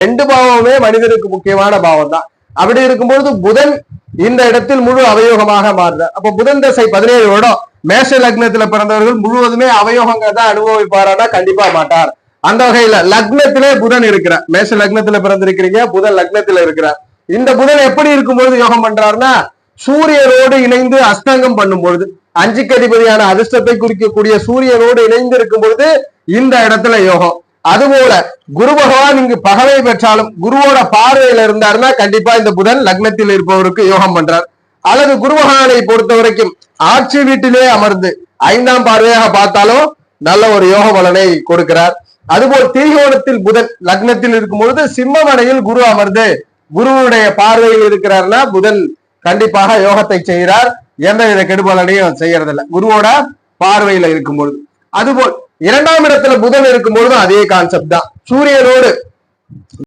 2 பாவமே மனிதனுக்கு முக்கியமான பாவம் தான். அப்படி இருக்கும்பொழுது புதன் இந்த இடத்தில் முழு அவயோகமாக மாறுறார். அப்ப புதன் தசை 17 வருடம் மேஷ லக்னத்துல பிறந்தவர்கள் முழுவதுமே அவயோகங்க தான் அனுபவிப்பாரானா கண்டிப்பா மாட்டார். அந்த வகையில லக்னத்திலே புதன் இருக்கிறார். மேஷ லக்னத்துல பிறந்திருக்கிறீங்க, புதன் லக்னத்துல இருக்கிறார். இந்த புதன் எப்படி இருக்கும்பொழுது யோகம் பண்றாருன்னா சூரியனோடு இணைந்து அஸ்தங்கம் பண்ணும் பொழுது, 5க்கு அதிபதியான அதிர்ஷ்டத்தை குறிக்கக்கூடிய சூரியனோடு இணைந்து இருக்கும் பொழுது இந்த இடத்துல யோகம். அதுபோல குரு பகவான் இங்கு பகவை பெற்றாலும் குருவோட பார்வையில இருந்தாருன்னா கண்டிப்பா இந்த புதன் லக்னத்தில் இருப்பவருக்கு யோகம் பண்றார். அல்லது குரு பகவானை பொறுத்த வரைக்கும் ஆட்சி வீட்டிலே அமர்ந்து 5ஆம் பார்வையாக பார்த்தாலும் நல்ல ஒரு யோக பலனை கொடுக்கிறார். அதுபோல் திரிகோணத்தில் புதன் லக்னத்தில் இருக்கும் பொழுது சிம்மமனையில் குரு அமர்ந்து குருவுடைய பார்வையில் இருக்கிறார்னா புதன் கண்டிப்பாக யோகத்தை செய்கிறார். எந்தவித கெடுபலனையும் செய்யறதில்ல குருவோட பார்வையில இருக்கும் பொழுது. அதுபோல் 2ஆம் இடத்துல புதன் இருக்கும் பொழுதும் அதே கான்செப்ட் தான். சூரியனோடு